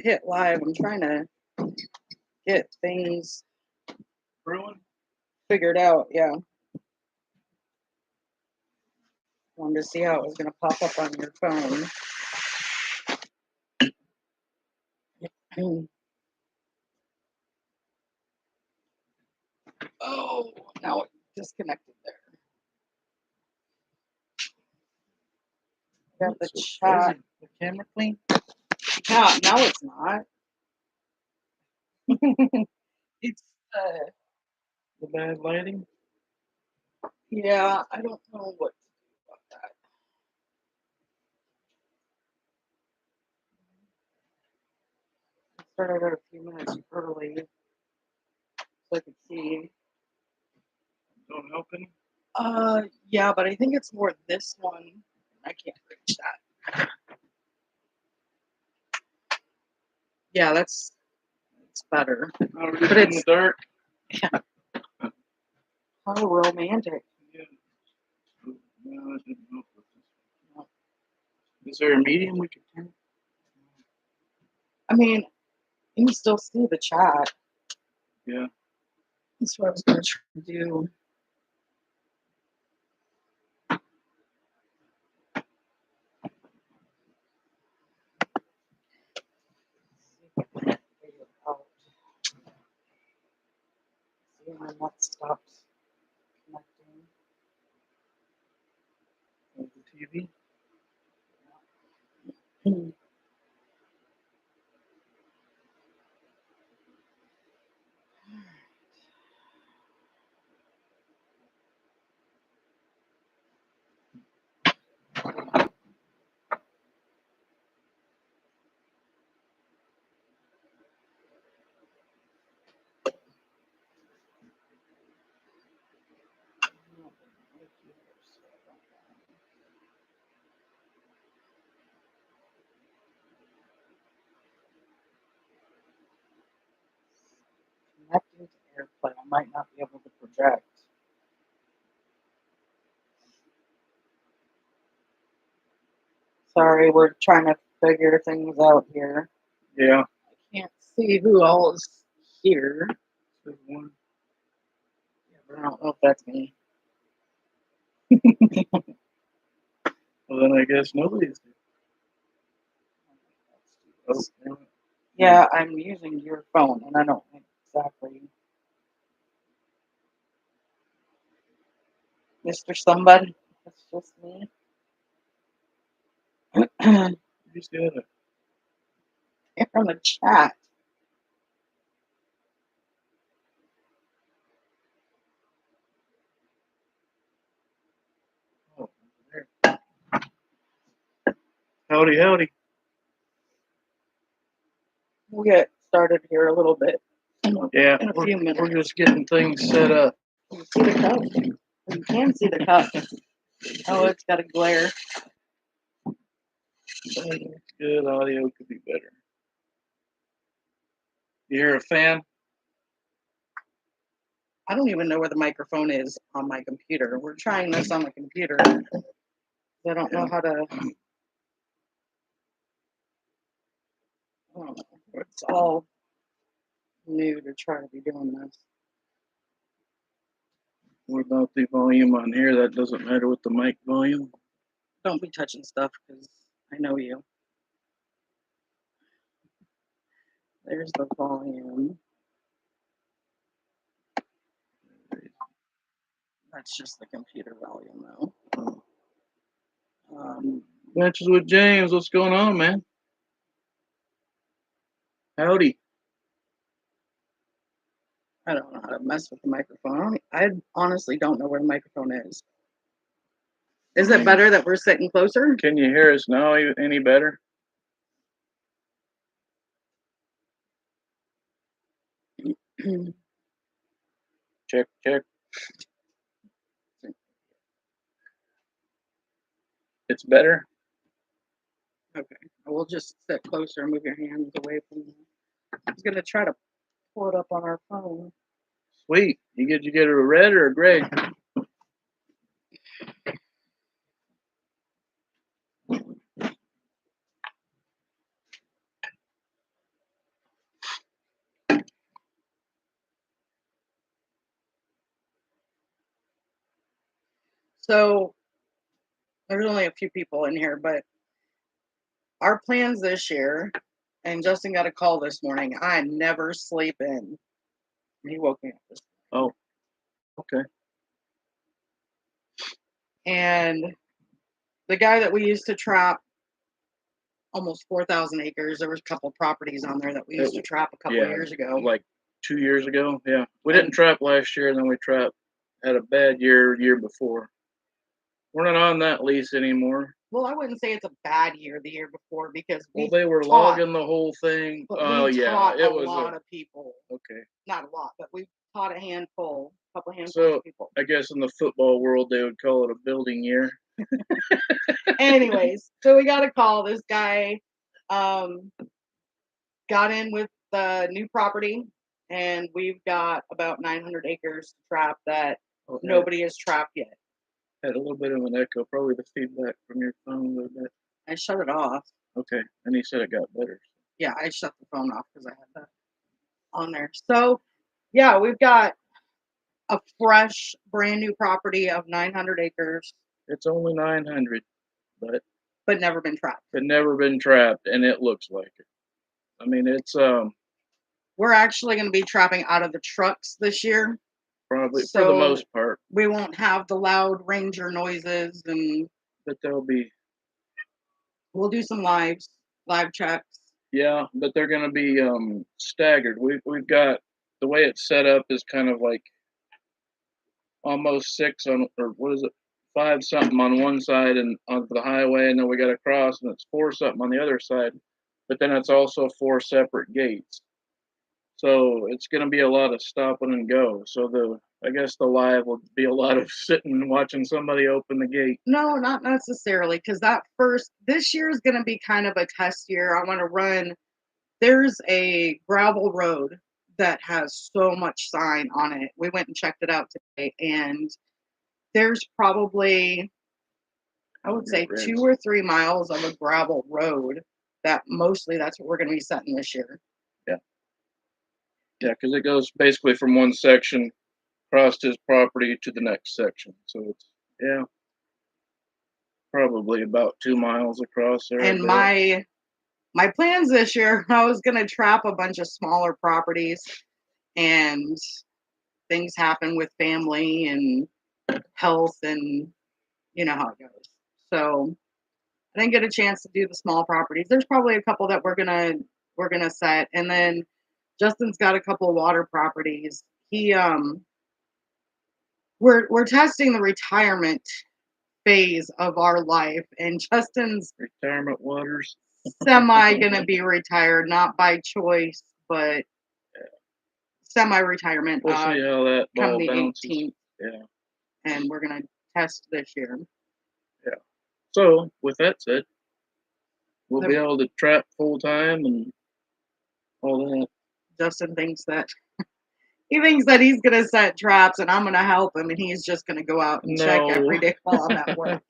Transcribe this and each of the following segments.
hit live. I'm trying to get things figured out. Yeah. Wanted to see how it was going to pop up on your phone. Oh, now it disconnected there. Got the chat. The camera clean? Yeah, now it's not. It's The bad lighting? yeah, I don't know what to do about that. I started out a few minutes early so I could see. Don't help any? Yeah, but I think it's more this one. I can't reach that. Yeah, it's better. But But in the dark? Yeah. How romantic. Yeah. No, that didn't help with this. Is there a medium we could turn? I mean, you can still see the chat. Yeah. That's what I was going to try to do. See when that stops connecting. The TV? Connecting to AirPlay. I might not be able to project. Sorry, we're trying to figure things out here. Yeah. I can't see who all is here. There's one. Yeah, but I don't know if that's me. Well, then I guess nobody's there. Oh, damn it. Yeah, I'm using your phone, and I don't exactly. Mr. Somebody, that's just me. You just got it. They're from the chat. Oh, there. Howdy, howdy. We'll get started here a little bit. Yeah, In a few minutes. we're just getting things set up. You see the cup? You can see the cup. Oh, it's got a glare. Good audio could be better. You hear a fan? I don't even know where the microphone is on my computer. We're trying this on the computer. I don't know how to. It's all new to try to be doing this. What about the volume on here? That doesn't matter with the mic volume. Don't be touching stuff because I know you. There's the volume. That's just the computer volume, though. Matches with James. What's going on, man? Howdy. I don't know how to mess with the microphone. I honestly don't know where the microphone is. Is it better that we're sitting closer? Can you hear us now any better? Check, check. It's better? Okay. We'll just sit closer and move your hands away from me. I was going to try to pull it up on our phone. Sweet. You get a red or a gray? So there's only a few people in here, but our plans this year, and Justin got a call this morning. I never sleep in. He woke me up this Oh, okay. morning. And the guy that we used to trap almost 4,000 acres, there was a couple properties on there that we used to trap a couple years ago. Like 2 years ago. Yeah. We didn't trap last year, and then we had a bad year before. We're not on that lease anymore. Well, I wouldn't say it's a bad year the year before because they were logging the whole thing. Oh yeah, it was a lot of people. Okay. Not a lot, but we caught a couple handfuls of people. I guess in the football world they would call it a building year. Anyways, so we got a call. This guy got in with the new property, and we've got about 900 acres to trap that nobody has trapped yet. Had a little bit of an echo, probably the feedback from your phone a little bit. I shut it off. Okay, and he said it got better. Yeah, I shut the phone off because I had that on there. So, yeah, we've got a fresh, brand new property of 900 acres. It's only 900, but never been trapped. But never been trapped, and it looks like it. I mean, it's We're actually going to be trapping out of the trucks this year. Probably for the most part. We won't have the loud ranger noises, but we'll do some live checks. Yeah, but they're going to be staggered. We've got the way it's set up is kind of like almost 6 on, or what is it, 5 something on one side and on the highway, and then we got to cross, and it's 4 something on the other side. But then it's also 4 separate gates. So it's going to be a lot of stopping and go. So I guess the live will be a lot of sitting and watching somebody open the gate. No, not necessarily, because this year is going to be kind of a test year. I want to run. There's a gravel road that has so much sign on it. We went and checked it out today, and there's probably, I would say, 2 or 3 miles of a gravel road that mostly that's what we're going to be setting this year. Yeah, because it goes basically from one section across his property to the next section. So it's, probably about 2 miles across there. And my plans this year, I was going to trap a bunch of smaller properties, and things happen with family and health, and you know how it goes. So I didn't get a chance to do the small properties. There's probably a couple that we're gonna set, and then Justin's got a couple of water properties. We're testing the retirement phase of our life, and Justin's retirement waters semi gonna be retired, not by choice, but semi-retirement. We'll see how that ball come the bounces. 18th. Yeah. And we're gonna test this year. Yeah. So with that said, we'll be able to trap full time and all that. Justin thinks that he's gonna set traps, and I'm gonna help him, and he's just gonna go out and check every day while I'm at work.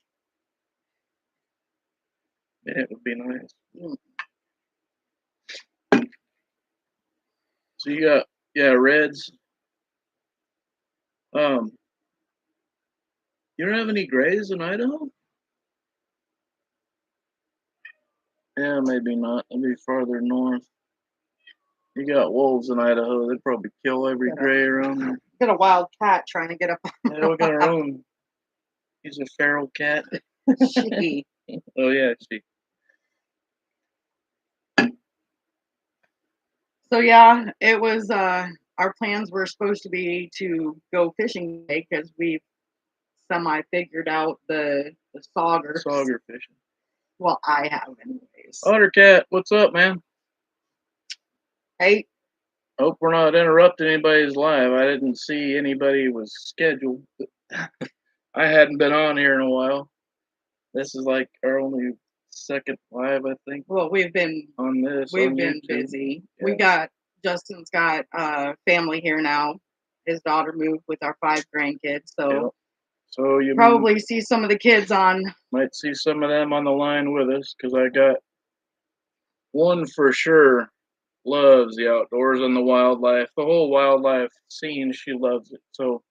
Yeah, it would be nice. So you got reds. You don't have any grays in Idaho? Yeah, maybe not. Maybe farther north. You got wolves in Idaho. They'd probably kill every gray around there. Got a wild cat trying to get up. Yeah, we got our own. He's a feral cat. She. Oh yeah, she. So yeah, it was. Our plans were supposed to be to go fishing today because we've semi figured out the sauger. Sauger fishing. Well, I have anyways. Otter cat, what's up, man? Hey. Hope we're not interrupting anybody's live. I didn't see anybody was scheduled. I hadn't been on here in a while. This is like our only second live, I think. Well, we've been on this. We've been busy. Yeah. Justin's got family here now. His daughter moved with our 5 grandkids, so you probably see some of the kids on. Might see some of them on the line with us, because I got one for sure loves the outdoors and the wildlife. The whole wildlife scene, she loves it. So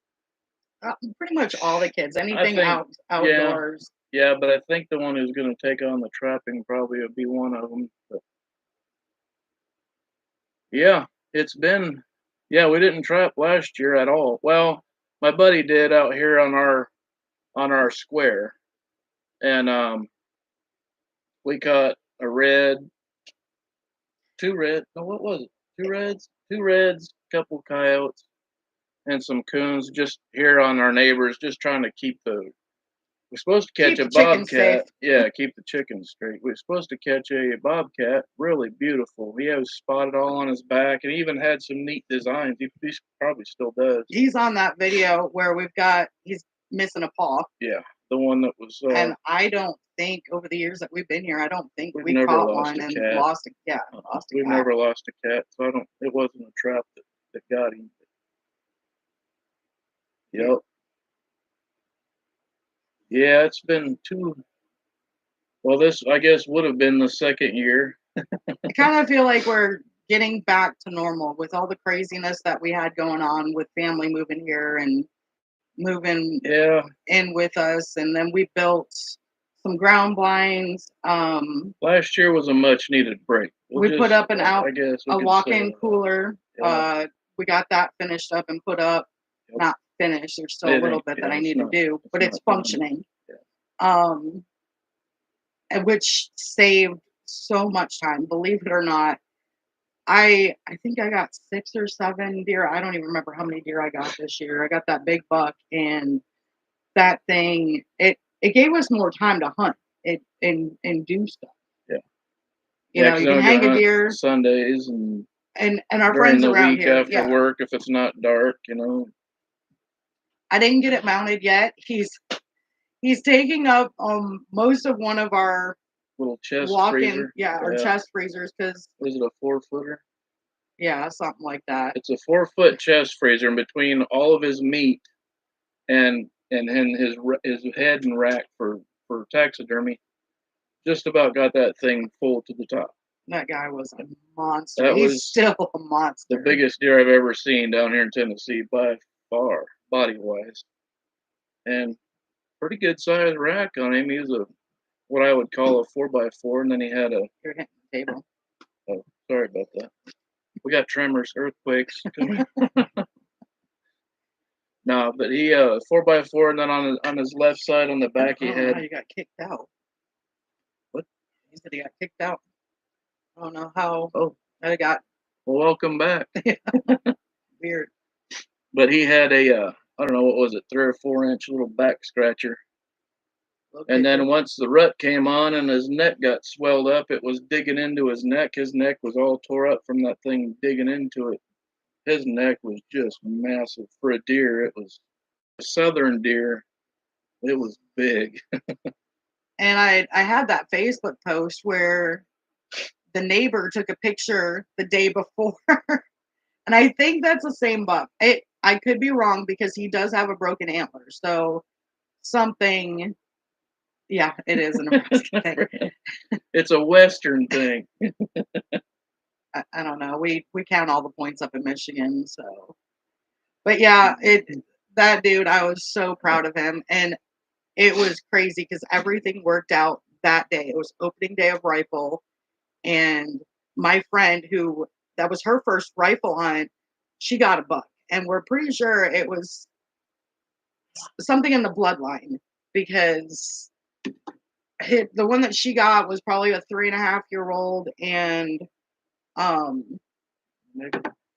Pretty much all the kids, I anything think, yeah, outdoors. yeah, but I think the one who's gonna take on the trapping probably would be one of them. But yeah, it's been, yeah, we didn't trap last year at all. Well, my buddy did out here on our square, and we caught a red, two red. No, what was it? Two reds, couple coyotes, and some coons just here on our neighbors, just trying to keep the. We're supposed to catch Keep a the chickens safe. bobcat. Yeah, keep the chickens straight. We're supposed to catch a bobcat. Really beautiful. He was spotted all on his back, and he even had some neat designs. He probably still does. He's on that video where he's missing a paw. Yeah, the one that was. And I don't think over the years that we've been here, I don't think We've we never caught lost one a and cat. lost a We've cat. never lost a cat, so I don't. It wasn't a trap that got him. Yep. Yeah, it's been two. Well, this I guess would have been the second year. I kind of feel like we're getting back to normal with all the craziness that we had going on with family moving here and moving Yeah. in with us, and then we built some ground blinds. Last year was a much needed break. We put up I guess we a could walk-in say, cooler. yeah. We got that finished up and put up. Yep. Not finished. There's still a It little ain't- bit yeah, that I it's need to not- do, but it's not done. functioning. Yeah. And which saved so much time. Believe it or not, I think I got 6 or 7 deer. I don't even remember how many deer I got this year. I got that big buck, and that thing it gave us more time to hunt it and do stuff. Yeah. You know, 'Cause you then can we hang go a hunt deer Sundays and our during friends the around week here. after Yeah. work if it's not dark, you know. I didn't get it mounted yet. He's taking up most of one of our Little chest walk-in, freezer. our chest freezers, because Is it a 4-footer? yeah, something like that. It's a 4-foot chest freezer, in between all of his meat and his head and rack for taxidermy. Just about got that thing full to the top. That guy was a monster. That He's was still a monster. the biggest deer I've ever seen down here in Tennessee by far, body wise, and pretty good sized rack on him. He was a what I would call a 4x4, and then he had a. You're hitting the table. Oh, sorry about that. We got tremors, earthquakes. No, but he 4x4, and then on his left side on the back he had. How you got kicked out? What? He said he got kicked out. I don't know how. Oh, I got well, welcome back. weird. But he had a I don't know what was it, 3 or 4 inch little back scratcher. Okay. And then once the rut came on and his neck got swelled up, it was digging into his neck. His neck was all tore up from that thing digging into it. His neck was just massive for a deer. It was a southern deer. It was big. And I had that Facebook post where the neighbor took a picture the day before, and I think that's the same buck. I could be wrong because he does have a broken antler, so something. Yeah, it is a Nebraska thing. It's a Western thing. I don't know. We count all the points up in Michigan, so. But yeah, that dude, I was so proud of him, and it was crazy because everything worked out that day. It was opening day of rifle, and my friend that was her first rifle hunt, she got a buck, and we're pretty sure it was something in the bloodline because the one that she got was probably a 3.5-year-old, and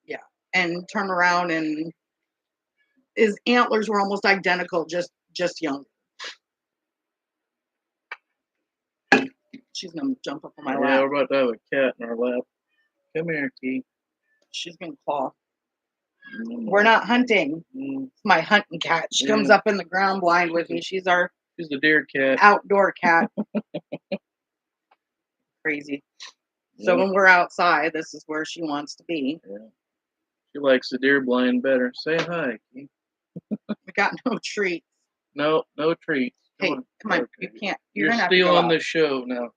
yeah, and turned around and his antlers were almost identical, just younger. She's gonna jump up on my lap. Yeah, we're about to have a cat in our lap. Come here, Key. She's gonna claw. We're not hunting. It's my hunting cat. She comes up in the ground blind with me. She's the deer cat. Outdoor cat. Crazy. So when we're outside, this is where she wants to be. Yeah. She likes the deer blind better. Say hi, Key. We got no treats. No treats. Hey, come on. Okay. You can't. You're gonna stealing the show now.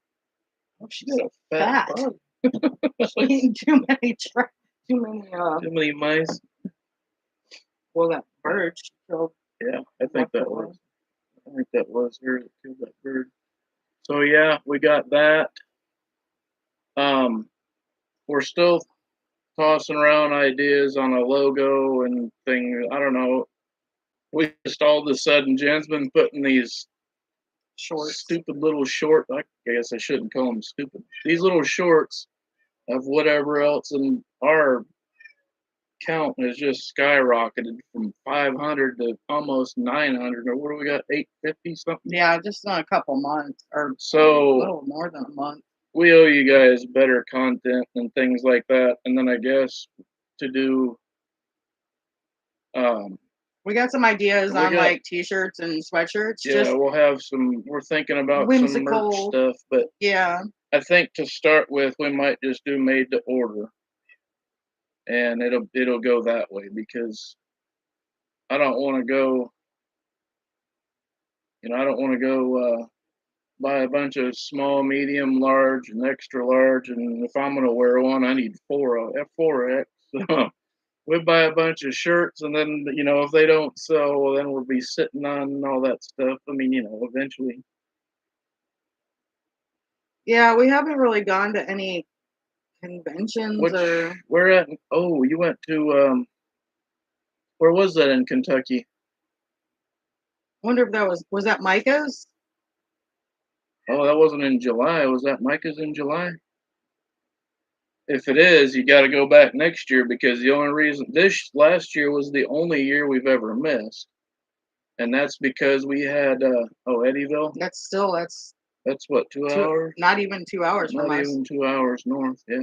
Oh, she's so fat. She's eating too many too many mice. Well, that bird she killed. Yeah. think that was. I think that was her that killed that bird. So yeah, we got that. We're still tossing around ideas on a logo and thing. I don't know. We just all of a sudden, Jen's been putting these Shorts. stupid little short. I guess I shouldn't call them stupid. These little shorts of whatever else, and our count has just skyrocketed from 500 to almost 900. Or what do we got? 850 something. Yeah, just in a couple months, or So a little more than a month. We owe you guys better content and things like that. And then I guess to do we got some ideas on like t-shirts and sweatshirts. Yeah, just we'll have some. We're thinking about some merch stuff, but yeah, I think to start with, we might just do made to order, and it'll go that way because I don't want to go. I don't want to go buy a bunch of small, medium, large, and extra large, and if I'm gonna wear one, I need 4X. So we buy a bunch of shirts, and then if they don't sell, well, then we'll be sitting on all that stuff. I mean, eventually. Yeah, we haven't really gone to any conventions or. Where at? Oh, you went to where was that in Kentucky? Wonder if that was that Micah's? Oh, that wasn't in July. Was that Micah's in July? If it is, you got to go back next year because the only reason this last year was the only year we've ever missed, and that's because we had Eddyville. That's what 2 hours? Not even 2 hours from us. Not even 2 hours north. Yeah.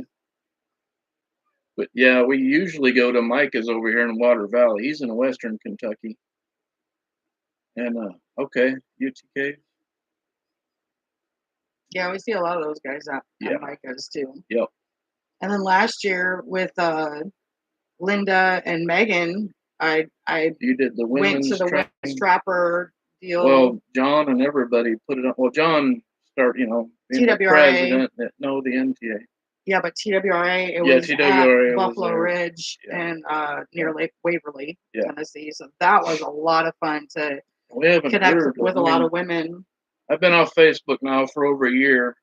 But yeah, we usually go to Micah's over here in Water Valley. He's in Western Kentucky. And okay, UTK. Yeah, we see a lot of those guys at Micah's too. Yep. And then last year with Linda and Megan, you did the went to the women's trapper deal. Well, John and everybody put it on. Well, John started, being the president. No, the NTA. Yeah, but TWRA, it was TWRA at Buffalo Ridge and near Lake Waverly, Tennessee. So that was a lot of fun to connect with a lot of women. I've been off Facebook now for over a year,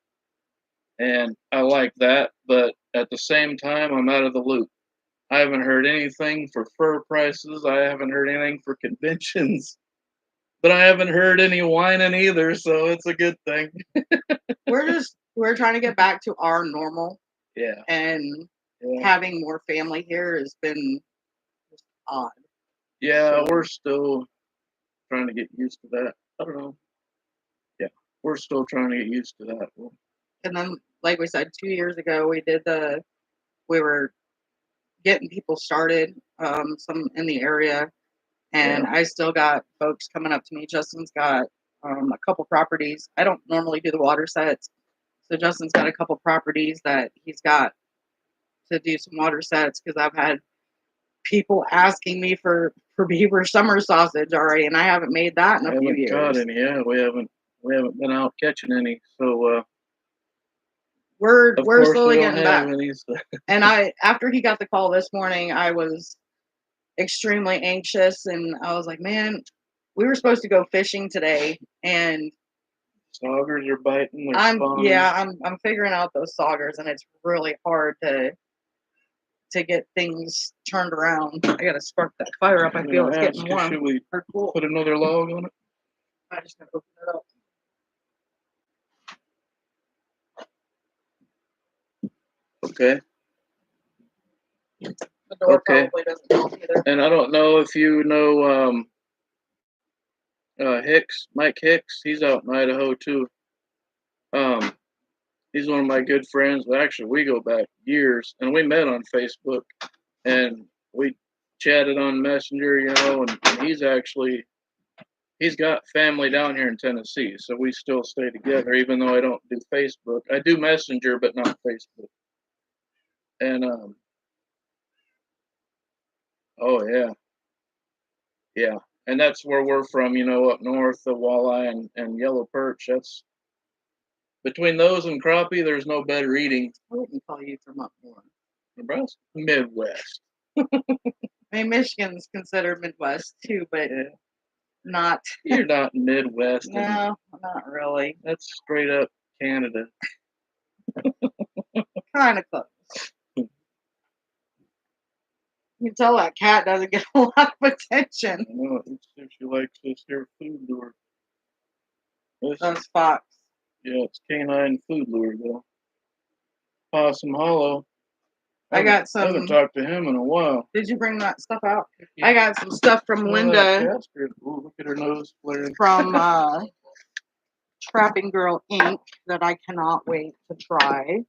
and I like that. But at the same time, I'm out of the loop. I haven't heard anything for fur prices. I haven't heard anything for conventions. But I haven't heard any whining either, so it's a good thing. We're trying to get back to our normal. Yeah. And having more family here has been odd. Yeah, we're still trying to get used to that. I don't know. Yeah, we're still trying to get used to that. And then, like we said, 2 years ago, we were getting people started, some in the area. And I still got folks coming up to me. Justin's got a couple properties. I don't normally do the water sets. So Justin's got a couple properties that he's got to do some water sets because I've had people asking me for beaver summer sausage already, and I haven't made that in a few years. Caught any, we haven't been out catching any. So we're slowly getting back. Any, so. And after he got the call this morning, I was extremely anxious, and I was like, man, we were supposed to go fishing today, and saugers are biting. I'm figuring out those saugers, and it's really hard to get things turned around. I gotta spark that fire up. I feel it's getting warm. Should we put another log on it? I just gotta open it up. Okay. The door probably doesn't help either. And I don't know if you know Mike Hicks. He's out in Idaho too. He's one of my good friends. Actually, we go back years, and we met on Facebook, and we chatted on Messenger, and he's got family down here in Tennessee, so we still stay together, even though I don't do Facebook. I do Messenger, but not Facebook. And yeah, and that's where we're from, up north, the walleye and yellow perch. That's between those and crappie. There's no better eating. I wouldn't call you from up north. Nebraska, Midwest. I mean, Michigan's considered Midwest too, but not. You're not Midwest, and No, not really. that's straight up Canada. Kind of close. You can tell that cat doesn't get a lot of attention. I know. Let's see if she likes this here food lure. This, Those fox. yeah, it's canine food lure though. Possum Hollow. I got I haven't some. talked to him in a while. Did you bring that stuff out? I got some stuff from Smell Linda that Casper. Ooh, look at her nose flaring. from Trapping Girl Inc. that I cannot wait to try.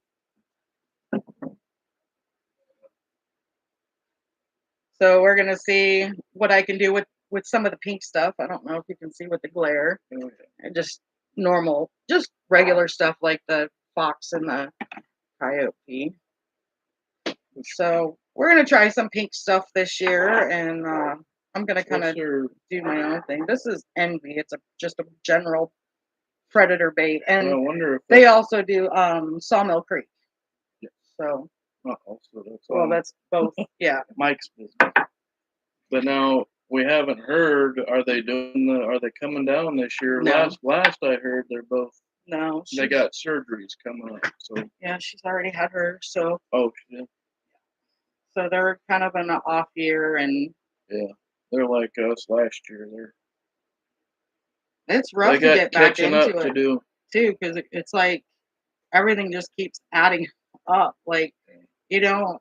So we're gonna see what I can do with some of the pink stuff. I don't know if you can see with the glare. Oh, yeah. And just normal, just regular stuff like the fox and the coyote. So we're gonna try some pink stuff this year, and I'm gonna kind of do my own thing. This is Envy. It's just a general predator bait, and I wonder if they also do Sawmill Creek. Yeah. So also that's well, that's both. Yeah. Mike's business. But now we haven't heard. Are they coming down this year? No. Last I heard, they're both. No. They got surgeries coming up. So yeah, she's already had her. So oh shit. So they're kind of in an off year, and Yeah, they're like us last year. It's rough to get back into it to do too, because it's like everything just keeps adding up. Like you don't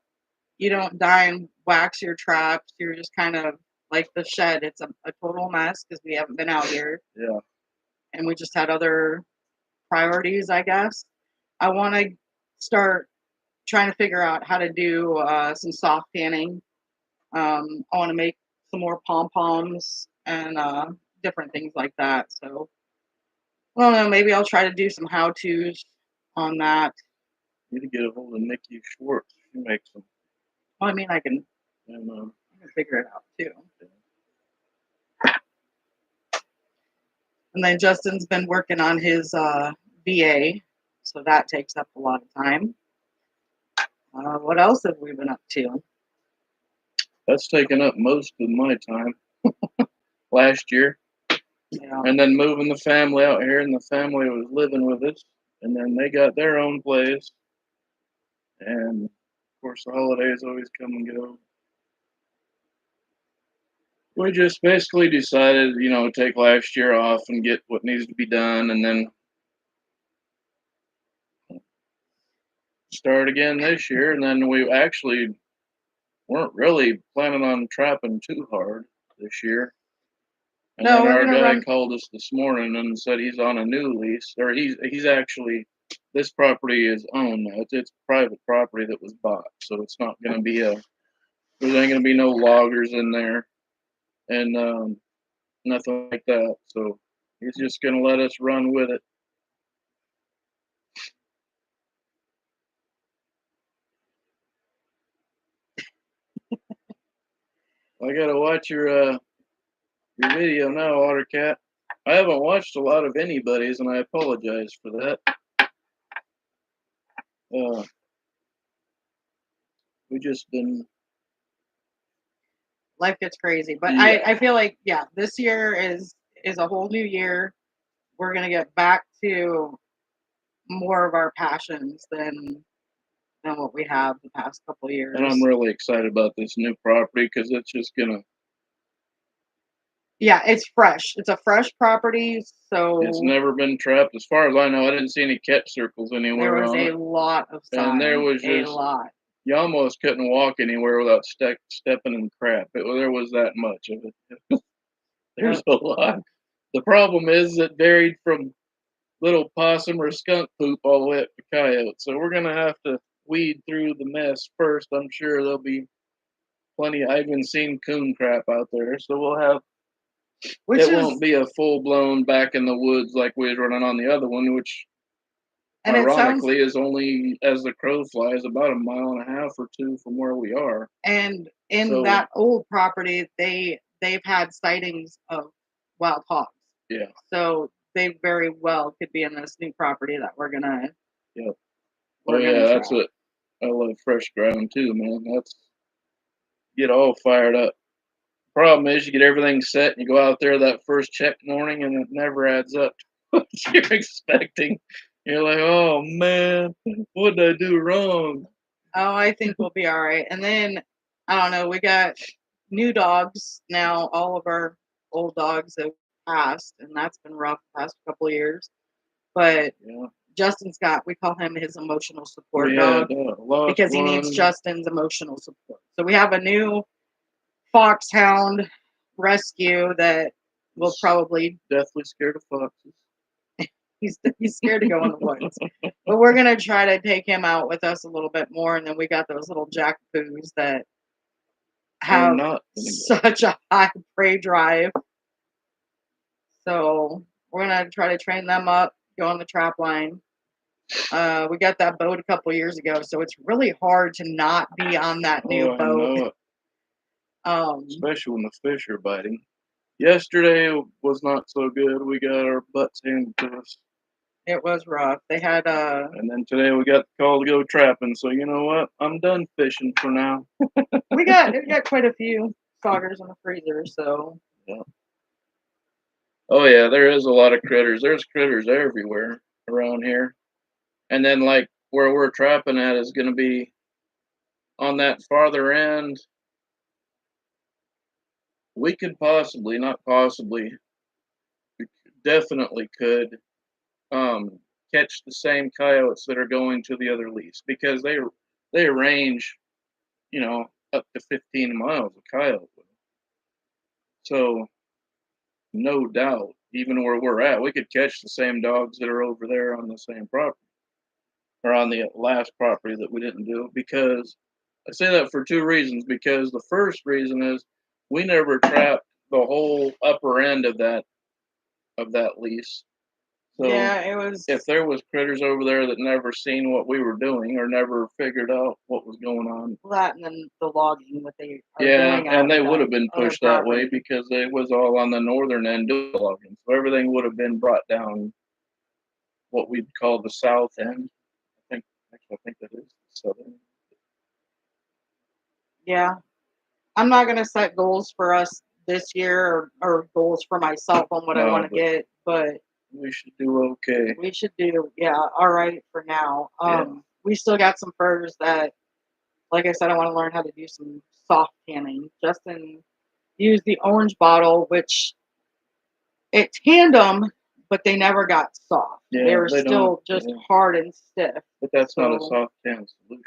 dye and wax your traps. You're just kind of like the shed. It's a total mess because we haven't been out here. Yeah. And we just had other priorities, I guess. I want to start trying to figure out how to do some soft tanning. I want to make some more pom-poms and different things like that. So, I don't know, maybe I'll try to do some how-tos on that. Need to get a hold of Nikki Schwartz. She makes them. Well, I mean, I can figure it out too. And then Justin's been working on his VA, so that takes up a lot of time. What else have we been up to? That's taken up most of my time last year. Yeah. And then moving the family out here, and the family was living with us, and then they got their own place. And of course, the holidays always come and go. We just basically decided, take last year off and get what needs to be done, and then start again this year. And then we actually weren't really planning on trapping too hard this year. And No, then our guy called us this morning and said he's on a new lease, or he's actually, this property is owned now. It's private property that was bought, so it's not going to be there ain't going to be no loggers in there, and nothing like that. So he's just going to let us run with it. I got to watch your video now, Ottercat. I haven't watched a lot of anybody's, and I apologize for that. We just been. Life gets crazy, but yeah. I feel like this year is a whole new year. We're gonna get back to more of our passions than what we have the past couple of years. And I'm really excited about this new property because it's just gonna. Yeah, it's fresh. It's a fresh property, so it's never been trapped. As far as I know, I didn't see any catch circles anywhere. There was a lot of signs. And there was just a lot. You almost couldn't walk anywhere without stepping in crap. There was that much of it. There's a lot. The problem is it varied from little possum or skunk poop all the way up to coyote. So we're gonna have to weed through the mess first. I'm sure there'll be plenty. I've even seen coon crap out there, so we'll have. Won't be a full blown back in the woods like we was running on the other one, which and ironically is only, as the crow flies, about a mile and a half or two from where we are. And in that old property, they've had sightings of wild hogs. Yeah. So they very well could be in this new property that we're gonna. Yep. That's what I love. Fresh ground too, man. That's get all fired up. Problem is, you get everything set, and you go out there that first check morning, and it never adds up to what you're expecting. You're like, "Oh man, what did I do wrong?" Oh, I think we'll be all right. And then I don't know, we got new dogs now. All of our old dogs have passed, and that's been rough the past couple of years. But Yeah, Justin's got, we call him his emotional support we had dog lost because he needs one. Justin's emotional support. So we have a new foxhound rescue that will probably, Deathly scared of foxes. he's scared to go in the woods. But we're gonna try to take him out with us a little bit more. And then we got those little jackapoos that Are have not gonna go. such a high prey drive. So we're gonna try to train them up, go on the trap line. We got that boat a couple years ago, so it's really hard to not be on that new Oh, I boat. know it. Um, Especially when the fish are biting. Yesterday was not so good. We got our butts handed to us. it was rough. They had And then today we got the call to go trapping. So you know what? I'm done fishing for now. we got quite a few foggers in the freezer, so Yeah. Oh yeah, there is a lot of critters. There's critters everywhere around here. And then like where we're trapping at is gonna be on that farther end. We could possibly, not possibly, we definitely could catch the same coyotes that are going to the other lease because they range, up to 15 miles of coyote. So no doubt, even where we're at, we could catch the same dogs that are over there on the same property or on the last property that we didn't do. Because I say that for two reasons. Because the first reason is we never trapped the whole upper end of that lease. So yeah, it was if there was critters over there that never seen what we were doing or never figured out what was going on, that and then the logging that they are yeah, doing and out they in would that have been other pushed that way property. because it was all on the northern end doing logging. So everything would have been brought down what we'd call the south end. I think that is the southern. Yeah, I'm not gonna set goals for us this year or goals for myself on what I want No, to but get, but we should do okay. we should do, yeah, all right for now. Yeah, We still got some furs that, like I said, I want to learn how to do some soft tanning. Justin used the orange bottle, which it tanned them, but they never got soft. They yeah, were they don't. still just Yeah, hard and stiff. but that's not a So soft tan solution.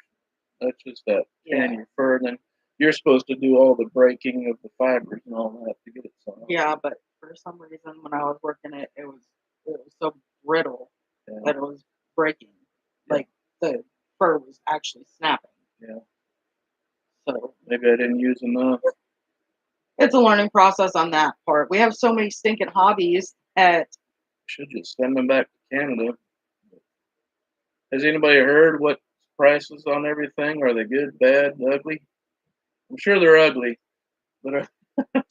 That's just that yeah, tan your fur. And then you're supposed to do all the breaking of the fibers and all that to get it soft. yeah, but for some reason when I was working it, it was so brittle Yeah, that it was breaking. yeah, Like the fur was actually snapping. yeah. So Maybe I didn't use enough. it's a learning process on that part. We have so many stinking hobbies that Should just send them back to Canada. Has anybody heard what prices on everything? Are they good, bad, ugly? I'm sure they're ugly, but we're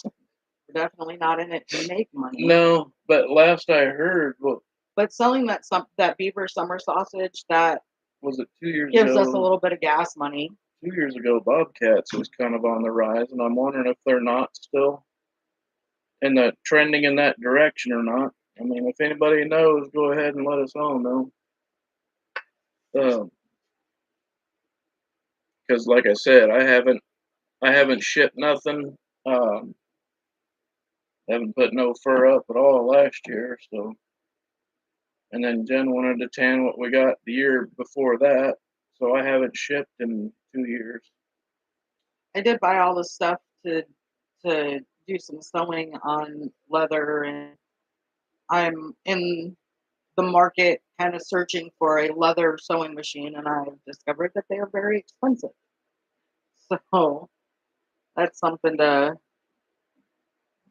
definitely not in it to make money. no. But last I heard, what But selling that beaver summer sausage that was it? 2 years gives us a ago. little bit of gas money. 2 years ago, Bobcats was kind of on the rise, and I'm wondering if they're not still in the trending in that direction or not. I mean, if anybody knows, go ahead and let us all know. Because, like I said, I haven't shipped nothing. Um, haven't put no fur up at all last year. So, and then Jen wanted to tan what we got the year before that. So I haven't shipped in 2 years. I did buy all the stuff to do some sewing on leather, and I'm in the market kind of searching for a leather sewing machine, and I've discovered that they are very expensive. So that's something to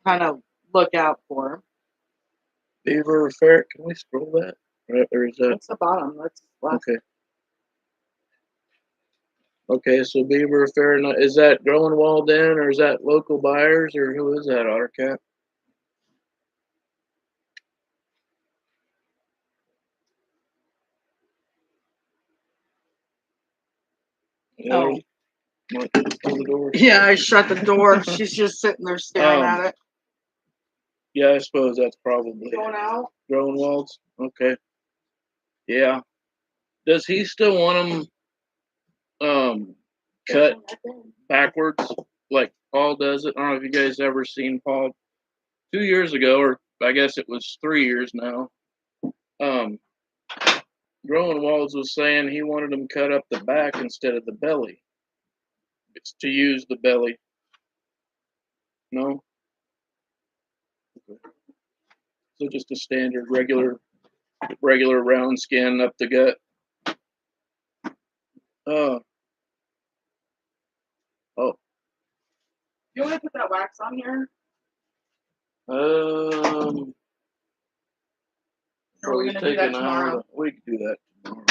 kind of look out for. Beaver or ferret? Can we scroll that? Or is that What's the bottom? That's last. okay? Okay, so beaver or ferret, is that growing walled in, or is that local buyers, or who is that, Ottercat? Yeah, Oh, What, close the door? Yeah, I shut the door. She's just sitting there staring at it. Yeah, I suppose that's probably Going out? growing walls. Okay. Yeah. Does he still want them cut backwards like Paul does it? I don't know if you guys ever seen Paul 2 years ago, or I guess it was 3 years now. Growing Walls was saying he wanted them cut up the back instead of the belly. It's to use the belly. No? Okay. So just a standard regular round skin up the gut. Oh. You want to put that wax on here? Or are we gonna do that tomorrow? We can do that tomorrow.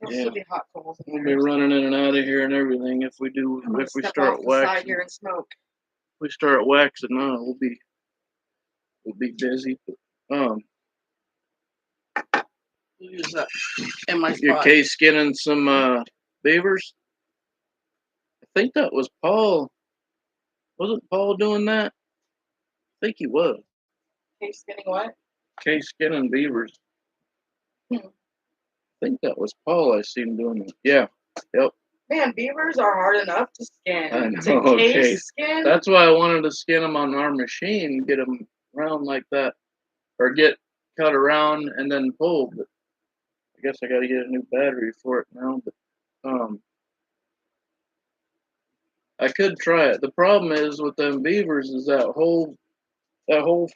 There'll still be hot coals. We'll be running in and out of here and everything if we do. If we start waxing here and smoke. If we start waxing, we'll be busy. Use that in my spot. Your case skinning some beavers. I think that was Paul. Wasn't Paul doing that? I think he was. Case skinning what? Case skinning beavers. I think that was Paul. I seen doing it. Yeah. Yep. Man, beavers are hard enough to skin. I know. To case skin. That's why I wanted to skin them on our machine, get them round like that, or get cut around and then pulled. But I guess I got to get a new battery for it now. But I could try it. The problem is with them beavers is that whole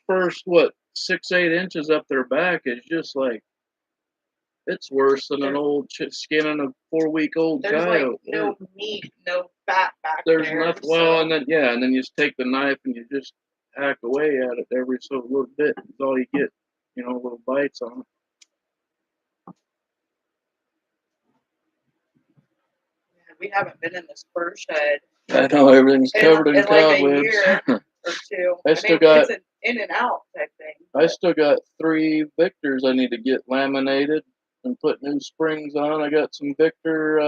first 6-8 inches up their back is just like, it's worse than an old skinning a 4-week-old coyote. There's like no meat, no fat back there. There's nothing. Well, and then you just take the knife and you just hack away at it every so little bit. That's all you get, little bites on it. Yeah, we haven't been in this fur shed. I know everything's covered in cobwebs. Like a year or two. It's an in and out type thing. I still got 3 Victors I need to get laminated and put new springs on. I got some Victor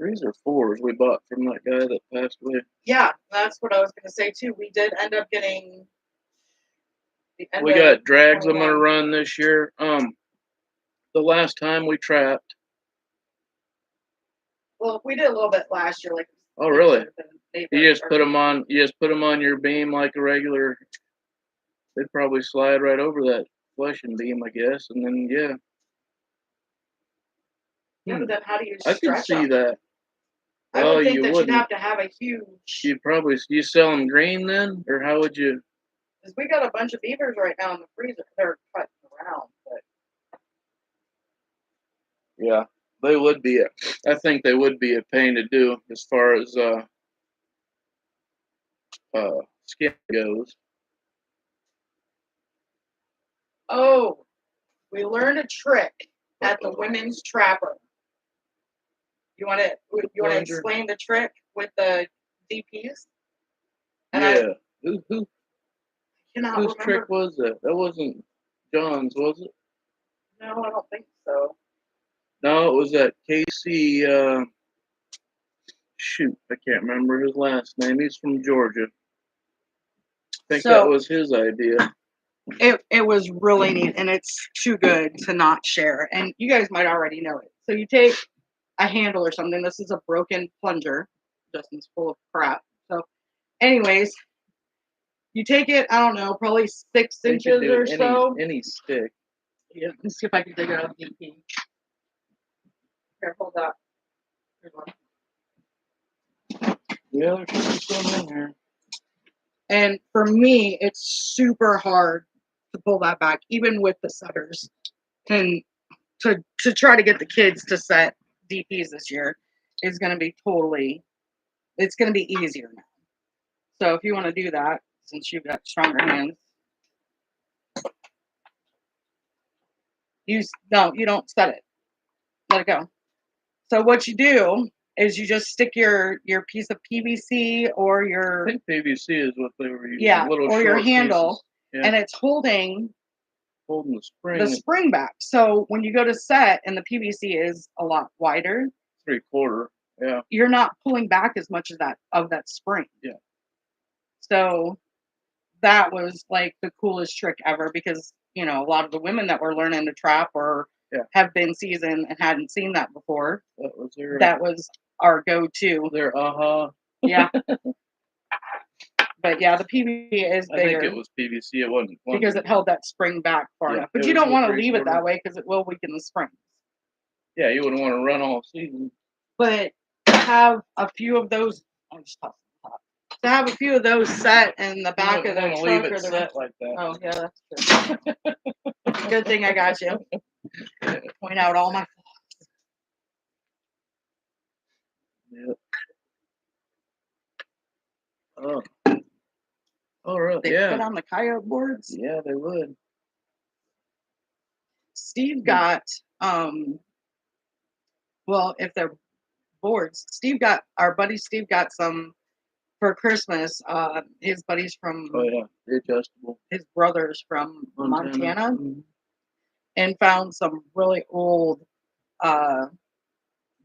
3s or 4s we bought from that guy that passed away. Yeah, that's what I was going to say too. We did end up getting. We got drags I'm going to run this year. The last time we trapped. Well, we did a little bit last year, like. Oh, really? You just put them on. You just put them on your beam like a regular. They'd probably slide right over that fleshing beam, I guess, and then Yeah, but then how do you stretch I could see that. I would think that you'd have to have a huge. You sell them green then, or how would you? Because we got a bunch of beavers right now in the freezer. They're cutting around, but. Yeah, they would be. I think they would be a pain to do as far as skin goes. Oh, we learned a trick at the women's trapper. You want to explain the trick with the DPs? And Who whose remember. trick was that? That wasn't John's, was it? No, I don't think so. No, it was that Casey. Shoot, I can't remember his last name. He's from Georgia. I think that was his idea. It was really neat, and it's too good to not share. And you guys might already know it. So you take a handle or something. This is a broken plunger. Justin's full of crap. So, anyways, you take it. I don't know, probably 6 inches or so. Any stick. Yeah. Let's see if I can dig it out of DP. Here, hold up. Here's one. Yeah, there should be some in there. And for me, it's super hard to pull that back, even with the setters. And to try to get the kids to set DPs this year is going to be it's going to be easier now. So if you want to do that, since you've got stronger hands, you don't set it. Let it go. So what you do is you just stick your piece of PVC or your. I think PVC is what they were using. Yeah, or your handle, yeah. And it's holding the spring. The spring back. So when you go to set, and the PVC is a lot wider, 3/4. Yeah. you're not pulling back as much as that spring. Yeah. So that was like the coolest trick ever because a lot of the women that were learning to trap or have been seasoned and hadn't seen that before. That was our go-to. Yeah. But yeah, the PVC is bigger. I think it was PVC. It wasn't because it held that spring back far enough. But you don't want to leave it that way because it will weaken the springs. Yeah, you wouldn't want to run all season. But to have a few of those, to have a few of those set in the back of the truck leave it or the set like that. Oh yeah, that's true. Good thing I got you. Point out all my flaws. Yep. Oh. All right. They put on the coyote boards. Yeah, they would. Steve got well, if they're boards, our buddy Steve got some for Christmas. His buddies from adjustable. His brothers from Montana Mm-hmm. and found some really old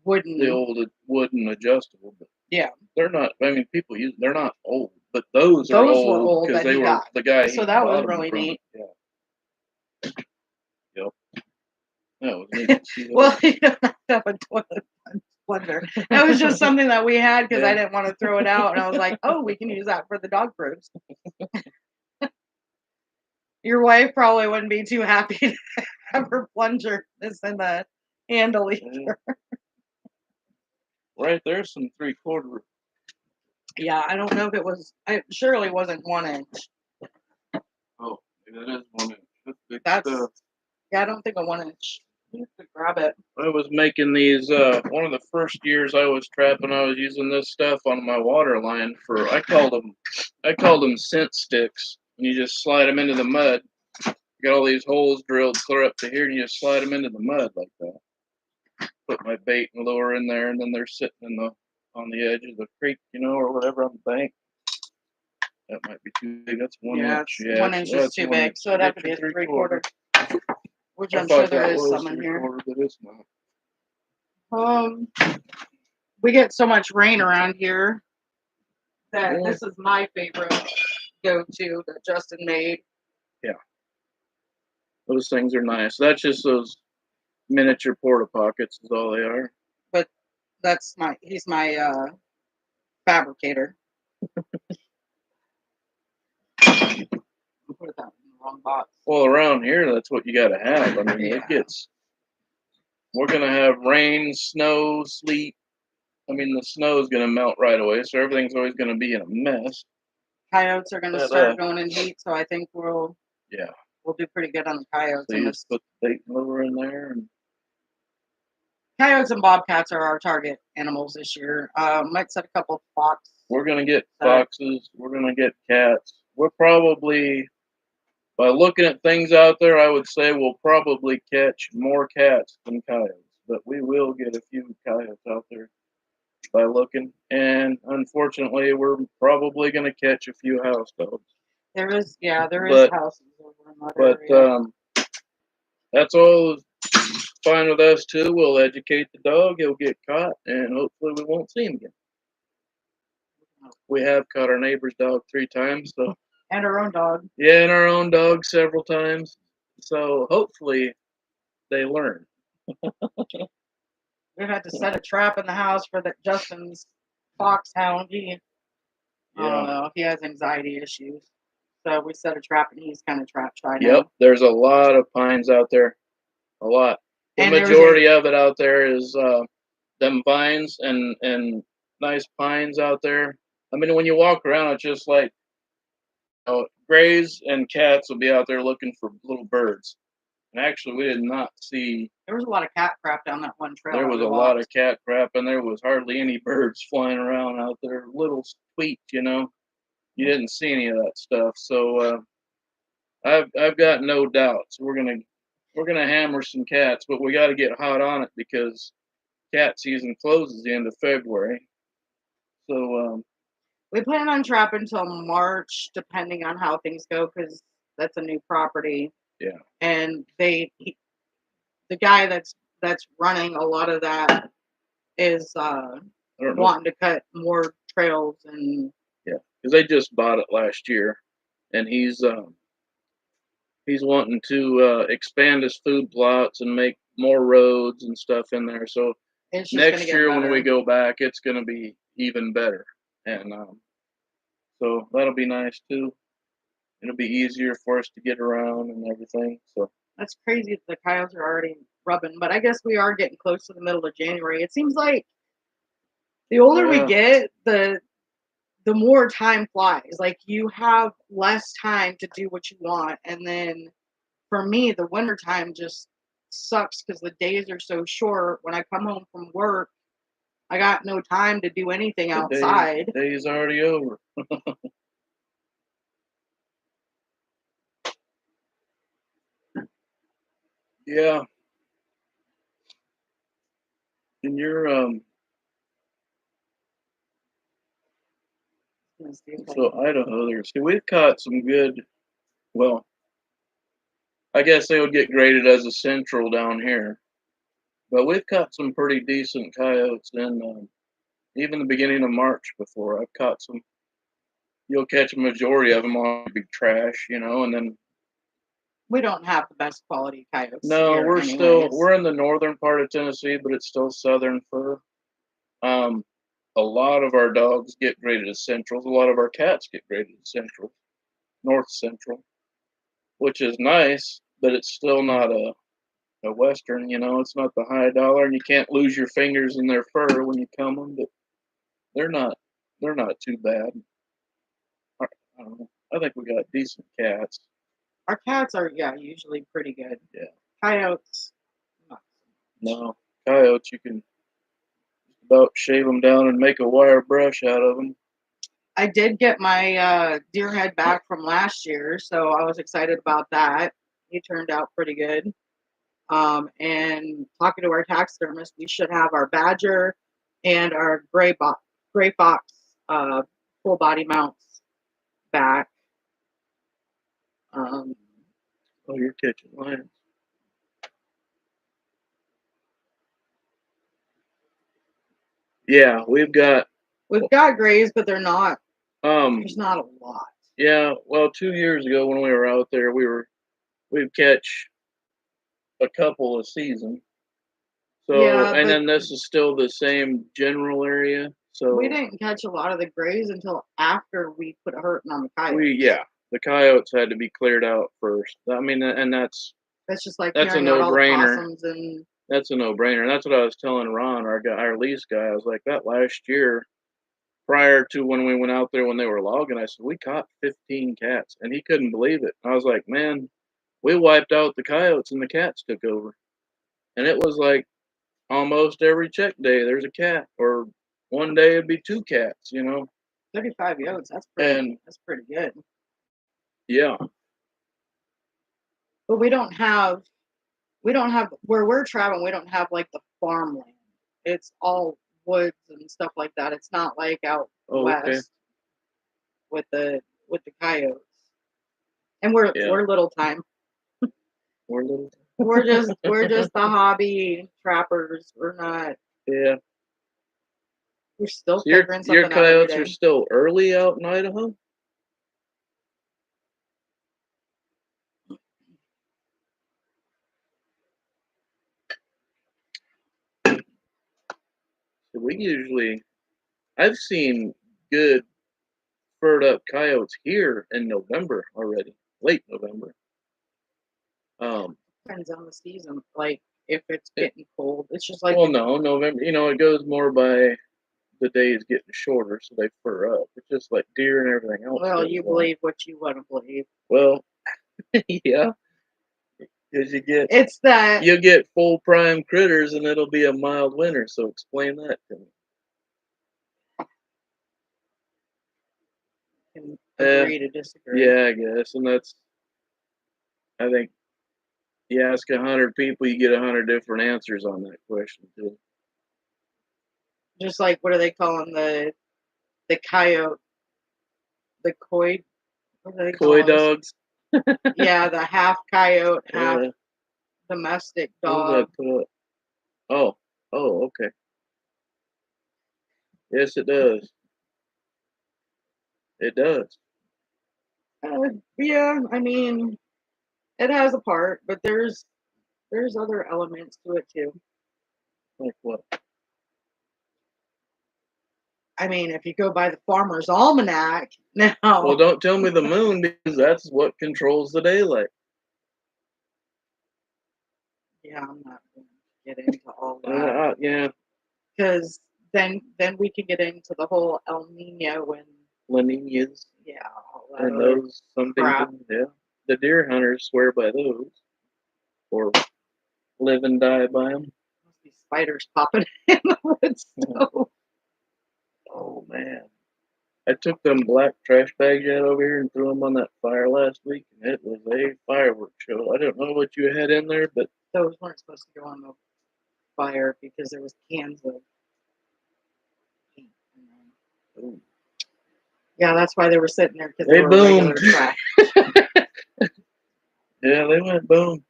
wooden. The old wooden adjustable, but yeah, they're not. I mean, people use. They're not old, but those are old because they were the guy. So that was really neat. Yeah. Yep. That was neat. Well, you don't have to have a toilet plunger. That was just something that we had because I didn't want to throw it out, and I was like, "Oh, we can use that for the dog proofs." Your wife probably wouldn't be too happy to have her plunger this in the handle either. Right there's some 3/4. Yeah, I don't know if it was. It surely wasn't 1 inch. Oh, maybe that is 1 inch. That's big That's stuff. Yeah, I don't think a 1 inch. You could grab it. I was making these. One of the first years I was trapping, I was using this stuff on my water line for. I called them scent sticks, and you just slide them into the mud. You got all these holes drilled clear up to here, and you just slide them into the mud like that. Put my bait and lure in there, and then they're sitting on the edge of the creek, or whatever on the bank. That might be too big. That's 1 inch. Yeah, 1 inch is too big, so it'd have to be a 3/4. Which I'm sure there is some in here. But it's not. We get so much rain around here that this is my favorite go-to that Justin made. Yeah, those things are nice. That's just those miniature porta pockets is all they are. But he's my fabricator. Put that in the wrong box. Well, around here, that's what you got to have. I mean, we're going to have rain, snow, sleet. I mean, the snow is going to melt right away, so everything's always going to be in a mess. Coyotes are going to start going in heat, so I think we'll do pretty good on the coyotes. So you just put the bait and lure in there. And coyotes and bobcats are our target animals this year. Might set a couple of fox. We're going to get foxes. We're going to get cats. We're probably, by looking at things out there, I would say we'll probably catch more cats than coyotes. But we will get a few coyotes out there by looking. And unfortunately, we're probably going to catch a few house dogs. There is houses over in that area. That's all fine with us too. We'll educate the dog. He'll get caught, and hopefully we won't see him again. We have caught our neighbor's dog 3 times, so. And our own dog. Yeah, and our own dog several times. So hopefully they learn. We've had to set a trap in the house for Justin's foxhound. I don't know. He has anxiety issues. So we set a trap and he's kind of trap shy now. Yep, there's a lot of pines out there. A lot. The majority of it out there is them vines and nice pines out there. I mean, when you walk around, it's just like grays and cats will be out there looking for little birds. And actually, we did not see. There was a lot of cat crap down that one trail. There was a lot of cat crap, and there was hardly any birds flying around out there. Little squeak, You didn't see any of that stuff. So I've got no doubts we're gonna hammer some cats, but we got to get hot on it because cat season closes the end of February. So we plan on trapping until March, depending on how things go, because that's a new property. Yeah. And the guy that's running a lot of that is I don't know. wanting to cut more trails and Yeah, because they just bought it last year, and he's wanting to expand his food plots and make more roads and stuff in there. So it's just gonna next get year when we better. go back, it's going to be even better, and so that'll be nice too. It'll be easier for us to get around and everything. So That's crazy that the coyotes are already rubbing, but I guess we are getting close to the middle of January. It seems like the older we yeah, get, the more time flies. Like you have less time to do what you want, and then for me, the winter time just sucks because the days are so short. When I come home from work, I got no time to do anything the day outside. day's already over. Yeah, and you're Let's see if I so can- Idaho there. See, we've caught some good. Well, I guess they would get graded as a central down here, but we've caught some pretty decent coyotes in even the beginning of March before. I've caught some. You'll catch a majority of them on big trash, and then We don't have the best quality coyotes no, here, anyways. we're in the northern part of Tennessee, but it's still southern fur. Um, a lot of our dogs get graded as centrals. A lot of our cats get graded as centrals, north central, which is nice, but it's still not a western. It's not the high dollar, and you can't lose your fingers in their fur when you comb them. But they're not they're not too bad. I, I don't know. I think we got decent cats. Our cats are, yeah, usually pretty good. Yeah. Coyotes, not so much. No coyotes, you can about shave them down and make a wire brush out of them. I did get my deer head back from last year, so I was excited about that. He turned out pretty good. And talking to our taxidermist, we should have our badger and our gray fox full body mounts back. Um, Oh, you're catching lions. Yeah, we've got grays, but they're not. um There's not a lot. yeah, well 2 years ago when we were out there we'd catch a couple a season. So Yeah, and but then this is still the same general area. we So didn't catch a lot of the grays until after we put a hurting on the coyotes. yeah, the coyotes had to be cleared out first. I mean, and That's just like that's a clearing out no all the brainer. possums and That's a no brainer. That's what I was telling Ron, our guy, our lease guy. I was like, that last year, prior to when we went out there when they were logging, I said we caught 15 cats, and he couldn't believe it. I was like, man, we wiped out the coyotes and the cats took over, and it was like almost every check day there's a cat, or one day it'd be two cats. 35 yotes. And That's pretty good. yeah, But we don't have where we're traveling. We don't have like the farmland. It's all woods and stuff like that. It's not like out oh okay, west with the coyotes. And we're yeah, we're little time. we're little, We're just the hobby trappers. yeah. We're still So figuring your something out every coyotes are day. still early out in Idaho. So we usually, I've seen good furred up coyotes here in November already, late November. Depends on the season. Like if it's It, getting cold, it's just like well, no, November. It goes more by the days getting shorter, so they fur up. It's just like deer and everything else well, does you that. believe what you want to believe. Well, yeah, because It's that you get full prime critters, and it'll be a mild winter. So explain that to me. can Eh, agree to disagree. yeah, I guess, and I think you ask 100 people, you get 100 different answers on that question too. Just like what are they calling the coyote, the coy? What do they Coy call us? dogs. Yeah, the half coyote, half Yeah, domestic what was I dog. put up? Oh, oh, okay. Yes, it does. It does. Yeah, I mean, it has a part, but there's other elements to it too. Like what? I mean, if you go by the Farmer's Almanac now, Well, don't tell me the moon because that's what controls the daylight. yeah, I'm not going to get into all that Yeah, because then we can get into the whole El Nino and La Niñas yeah, all that and other those something. crap. Yeah, the deer hunters swear by those, or live and die by them. Must be spiders popping in the wood stove. Oh man, I took them black trash bags out over here and threw them on that fire last week, and it was a fireworks show. I don't know what you had in there, but Those weren't supposed to go on the fire because there was cans of paint in them. ooh, Yeah, that's why they were sitting there because they they were regular boomed. trash. Yeah, they went boom.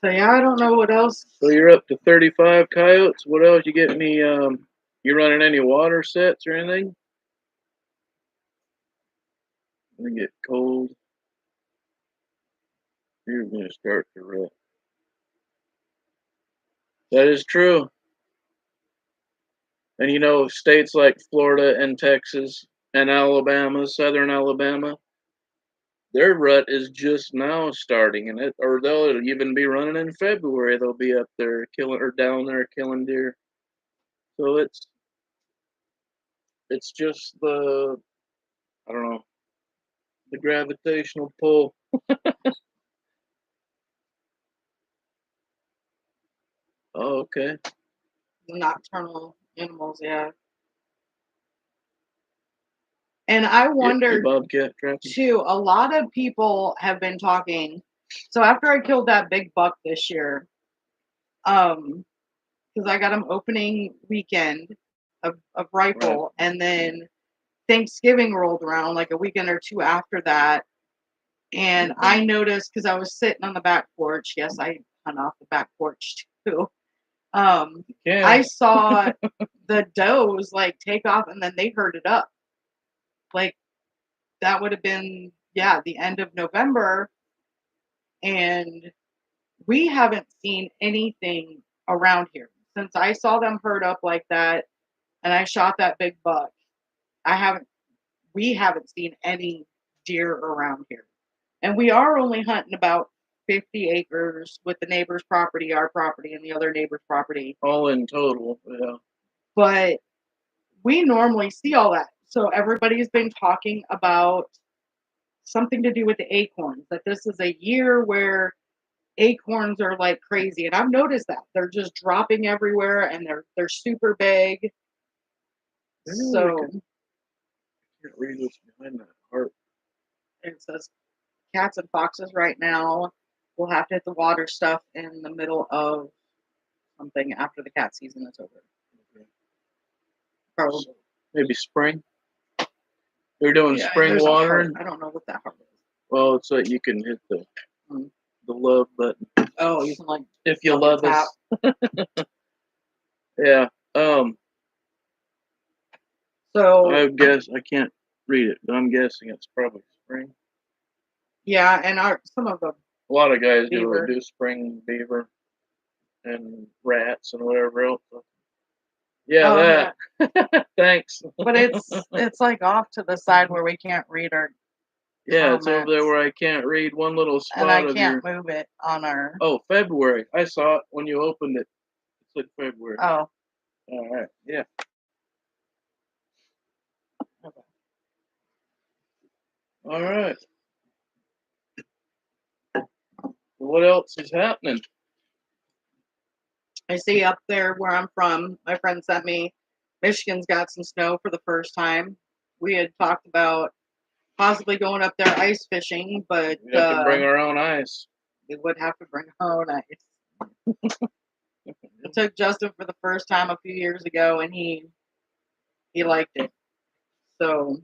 So yeah, I don't know what else. So you're up to 35 coyotes. What else? You get any? You running any water sets or anything? When it get cold, you're gonna start to rut. That is true. And you know, states like Florida and Texas and Alabama, southern Alabama, their rut is just now starting, and or they'll even be running in February. They'll be up there killing or down there killing deer. So it's just the I don't know the gravitational pull. Oh, okay. Nocturnal animals, yeah. And I You wondered bobcat trapping. too, a lot of people have been talking. So after I killed that big buck this year, because I got him opening weekend of rifle, and then Thanksgiving rolled around like a weekend or two after that, and I noticed because I was sitting on the back porch. Yes, I hunt off the back porch too. Yeah. I saw the does like take off, and then they herded up. Like that would have been the end of November, and we haven't seen anything around here since I saw them herd up like that, and I shot that big buck. I haven't. We haven't seen any deer around here, and we are only hunting about 50 acres with the neighbor's property, our property, and the other neighbor's property. All in total, yeah. But we normally see all that. So everybody's been talking about something to do with the acorns, that this is a year where acorns are like crazy. And I've noticed that. They're just dropping everywhere and they're super big. So I can't read what's behind that heart. it says cats and foxes right now. We'll have to hit the water stuff in the middle of something after the cat season is over. Okay. Probably. So maybe spring. They're doing spring there's a watering. heart. I don't know what that heart is. Well, it's like you can hit the love button. Oh, you can like if you love tap. us. Yeah. So I guess I can't read it, but I'm guessing it's probably spring. yeah, and some of them. A lot of guys Beaver. do spring beaver and rats and whatever else. Yeah, that. Thanks. But it's like off to the side where we can't read our Yeah, it's over there comments, where I can't read one little and I spot of can't your. move it on our. Oh, February. I saw it when you opened it. It said February. Oh, All right. Yeah. okay. All right. What else is happening? I see up there where I'm from. My friend sent me. Michigan's got some snow for the first time. We had talked about possibly going up there ice fishing, but We have to bring our own ice. we would have to bring our own ice. I took Justin for the first time a few years ago, and he liked it. So,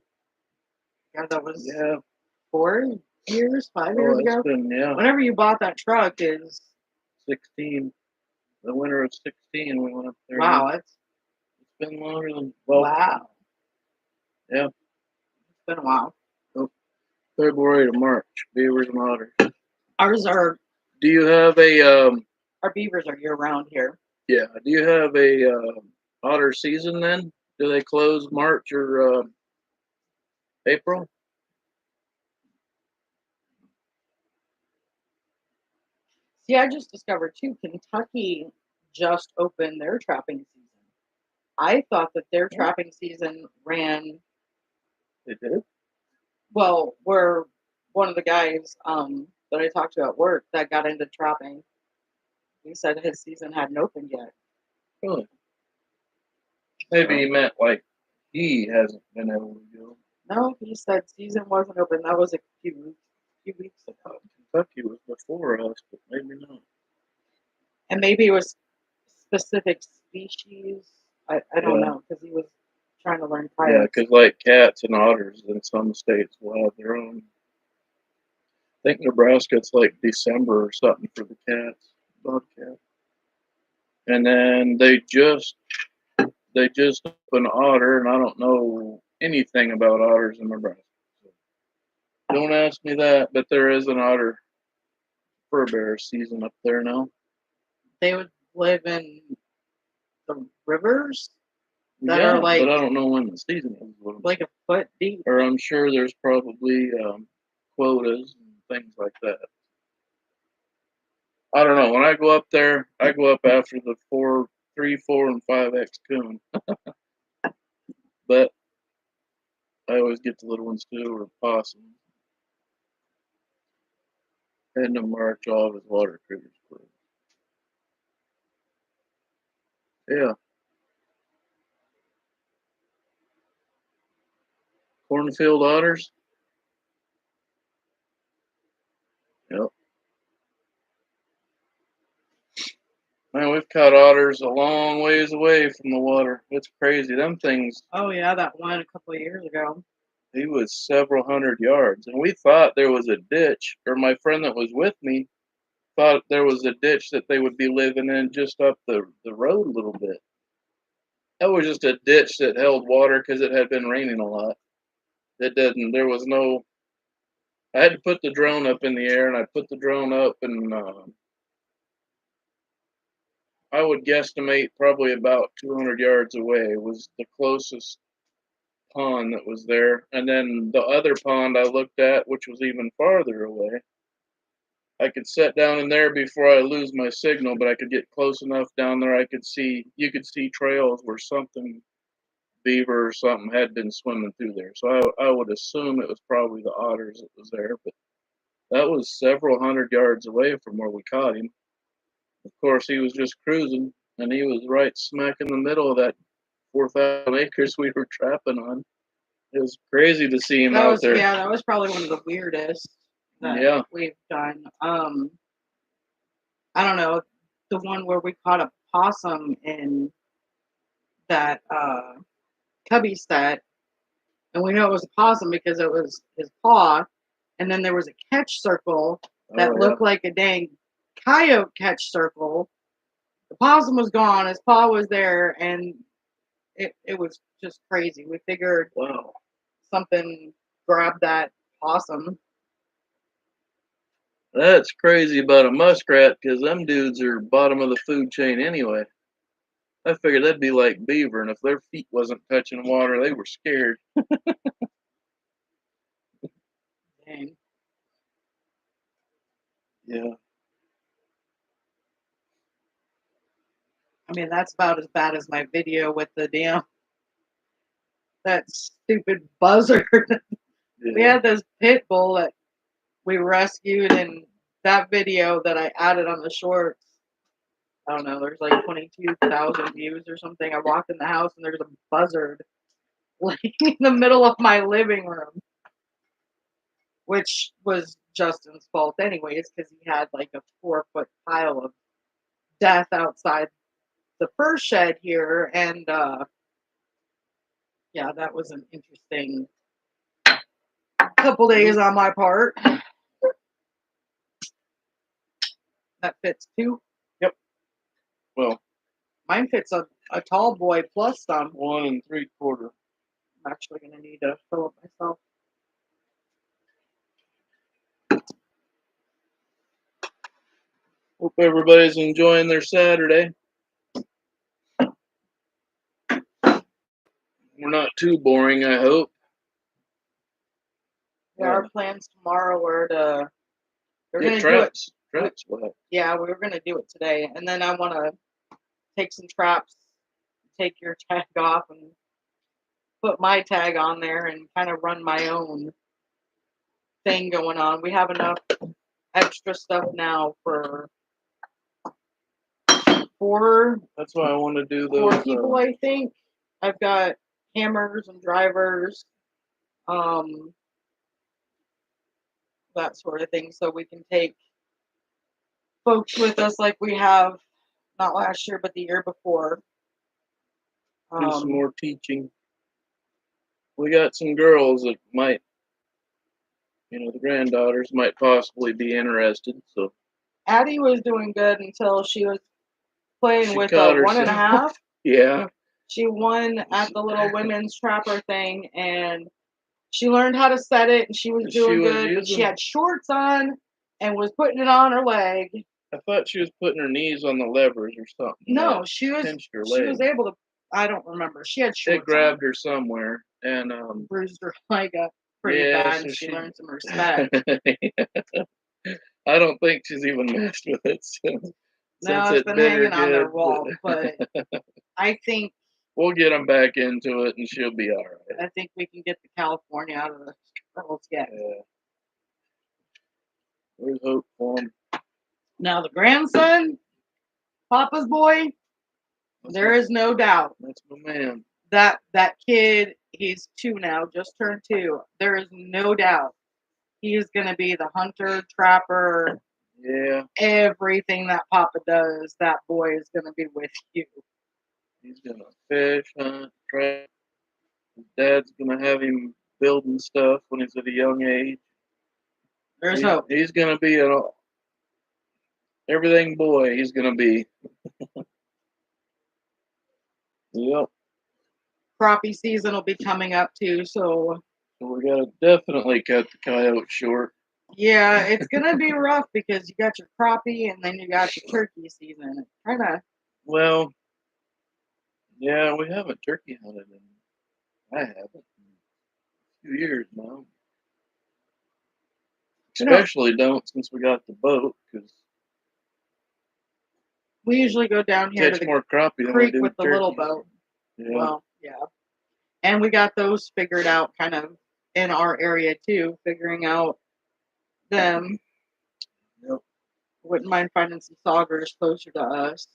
yeah, that was 4 years, 5 years ago. Been, yeah. Whenever you bought that truck is 16. The winter of 16, we went up there. Wow, It's been longer than wow. Yeah. It's been a while. February to March, beavers and otters. Ours are. Do you have a Our beavers are year round here. Yeah? Do you have a otter season then? Do they close March or April? See, I just discovered too, Kentucky just opened their trapping season. I thought that their trapping season ran. They did. Well, where one of the guys that I talked to at work that got into trapping, he said his season hadn't opened yet. Really? Maybe he meant like he hasn't been able to go. No, he said season wasn't open. That was a few weeks ago. Kentucky was before us, but maybe not. And maybe it was specific species. I don't Yeah. know, because he was trying to learn Yeah, pilots. because like cats and otters in some states will have their own. I think Nebraska it's like December or something for the cats, bobcat. And then they just opened otter, and I don't know anything about otters in Nebraska. So don't ask me that, but there is an otter fur bear season up there now. They would live in the rivers that Yeah, are like but I don't know when the season is. like a foot deep. Or I'm sure there's probably quotas and things like that. I don't know. When I go up there, I go up after the 3, 4, and 5X coon. But I always get the little ones too, or possum. And to march all of his water critters. Yeah. Cornfield otters. Yep. Man, we've caught otters a long ways away from the water. It's crazy. Them things, Oh yeah, that one a couple of years ago. he was several hundred yards. And we thought there was a ditch, or my friend that was with me thought there was a ditch that they would be living in just up the road a little bit. That was just a ditch that held water because it had been raining a lot. There was no, I had to put the drone up in the air, and I put the drone up, and I would guesstimate probably about 200 yards away was the closest pond that was there. And then the other pond I looked at, which was even farther away, I could set down in there before I lose my signal, but I could get close enough down there you could see trails where something, beaver or something, had been swimming through there. So I would assume it was probably the otters that was there, but that was several hundred yards away from where we caught him. Of course, he was just cruising, and he was right smack in the middle of that 4,000 acres we were trapping on. It was crazy to see him out there. Yeah, that was probably one of the weirdest that we've done. I don't know, the one where we caught a possum in that cubby set, and we know it was a possum because it was his paw, and then there was a catch circle that looked like a dang coyote catch circle. The possum was gone, his paw was there, and it was just crazy. We figured something grabbed that possum. That's crazy about a muskrat because them dudes are bottom of the food chain anyway. I figured that'd be like beaver, and if their feet wasn't touching water, they were scared. Dang. Yeah. I mean, that's about as bad as my video with the that stupid buzzard. Yeah. We had this pit bull that we rescued, and that video that I added on the shorts, I don't know, there's like 22,000 views or something. I walked in the house and there's a buzzard laying in the middle of my living room, which was Justin's fault anyways, because he had like a 4-foot pile of death outside the fur shed here. And yeah, that was an interesting couple days on my part. That fits too. Well, Mine fits a tall boy plus some. 1 3/4. I'm actually going to need to fill it myself. Hope everybody's enjoying their Saturday. We're not too boring, I hope. Yeah, our plans tomorrow are to we're Get going to do it. traps wet. Yeah, we were going to do it today, and then I want to take some traps, take your tag off, and put my tag on there, and kind of run my own thing going on. We have enough extra stuff now for four That's why I want to do four those. people. I think I've got hammers and drivers, that sort of thing, so we can take folks with us like we have not last year but the year before. Do some more teaching. We got some girls that might, the granddaughters might possibly be interested. So Addie was doing good until she was playing she with caught a 1.5. herself. Yeah. She won at the little women's trapper thing, and she learned how to set it, and she was doing good. But she had shorts on and was putting it on her leg. I thought she was putting her knees on the levers or something. No, she was able to. I don't remember. She had shorts. It grabbed her somewhere and bruised her leg up pretty bad, so and she learned some respect. I don't think she's even messed with it since. No, it's been hanging on their wall, but I think we'll get them back into it, and she'll be all right. I think we can get the California out of the girls yet. Yeah. There's hope for them. Now the grandson, Papa's boy, there is no doubt. That's my man. That kid, he's 2 now, just turned 2. There is no doubt he is going to be the hunter, trapper. Yeah. Everything that Papa does, that boy is going to be with you. He's going to fish, hunt, trap. His dad's going to have him building stuff when he's at a young age. There's hope. He's going to be an everything boy. He's going to be. Yep. Crappie season will be coming up too, so we got to definitely cut the coyote short. Yeah, it's gonna be rough because you got your crappie and then you got your turkey season. It's kind of. Well, yeah, we haven't turkey hunted I haven't in a few years now. Especially don't since we got the boat, because we usually go down here to the more crappie creek with the little boat. Yeah. Well, yeah, and we got those figured out kind of in our area too, figuring out them. Yep. Wouldn't mind finding some saugers closer to us.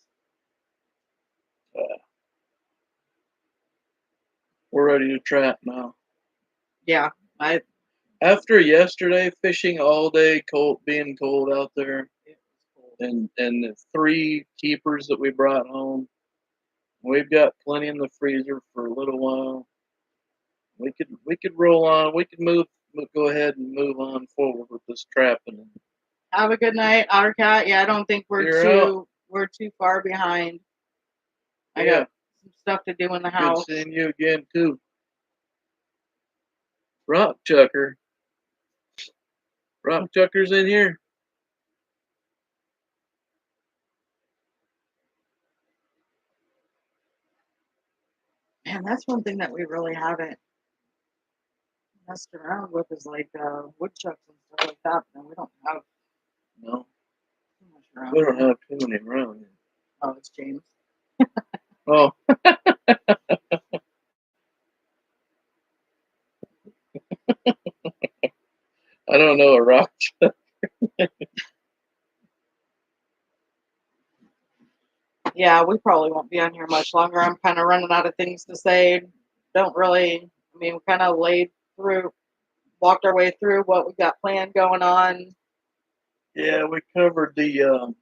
We're ready to trap now. Yeah, after yesterday fishing all day, being cold out there, and the 3 keepers that we brought home, we've got plenty in the freezer for a little while. We could roll on. We could go ahead and move on forward with this trapping. Have a good night, Ottercat. Yeah, I don't think we're too far behind. I got some stuff to do in the house. Good seeing you again too. Rock Chucker. Rock Chucker's in here. Man, that's one thing that we really haven't messed around with is like woodchucks and stuff like that. But we don't have too much around. We don't have too many around here. Oh, it's James. Oh. I don't know a rock chucker. Yeah, we probably won't be on here much longer. I'm kind of running out of things to say. We kind of walked our way through what we got planned going on. Yeah, we covered the.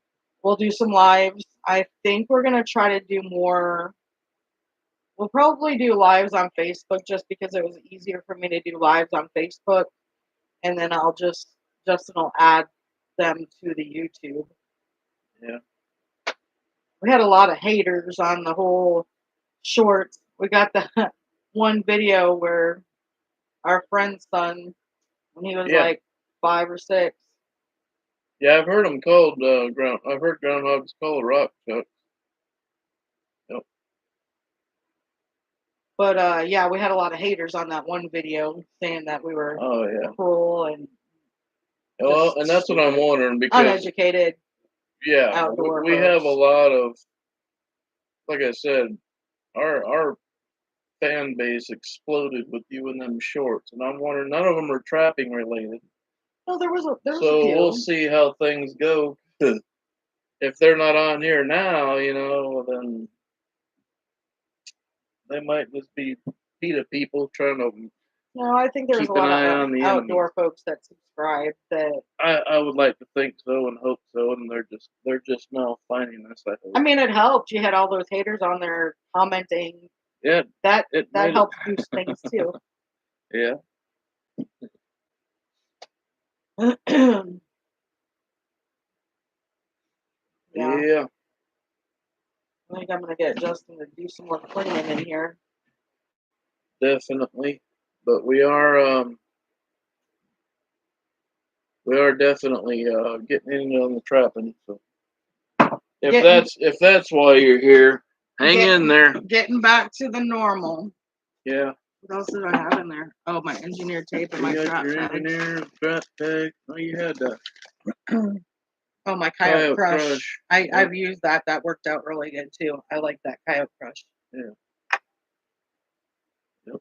We'll do some lives. I think we're going to try to do more. We'll probably do lives on Facebook just because it was easier for me to do lives on Facebook. And then Justin will add them to the YouTube. Yeah. we had a lot of haters on the whole shorts. We got the one video where our friend's son, when he was Yeah. like 5 or 6. Yeah, I've heard them called I've heard groundhogs called rock chucks. Yep. But yeah, we had a lot of haters on that one video saying that we were Oh yeah. cruel and Well, and that's what I'm wondering because uneducated yeah, outdoor we have a folks. lot of, like I said, our fan base exploded with you in them shorts, and I'm wondering none of them are trapping related. No, there was a So we'll few. see how things go. 'Cause if they're not on here now, then they might just be PETA people trying to No, I think there was keep a an lot of eye on the enemy. outdoor folks that subscribed that. I would like to think so and hope so, and they're just now finding us. I I hope. mean, it helped. You had all those haters on there commenting. Yeah, That it that made it. helps boost things too. Yeah, Yeah, yeah, I think I'm gonna get Justin to do some more cleaning in here. definitely. But we are definitely getting in on the trapping. So if Getting that's why you're here, hang in getting there. getting back to the normal. Yeah. What else did I have in there? Oh, my engineer tape and my You got trap your tags. engineer trap tag. Oh, you had that Oh, my coyote coyote crush. crush. I've used that. That worked out really good too. I like that coyote crush. Yeah. Yep.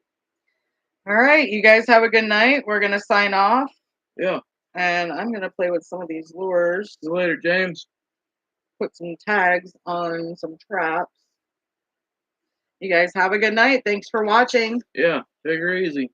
All right, you guys have a good night. We're gonna sign off, Yeah. and I'm gonna play with some of these lures. See you later, James. Put some tags on some traps. You guys have a good night. Thanks for watching. Yeah. Take her easy.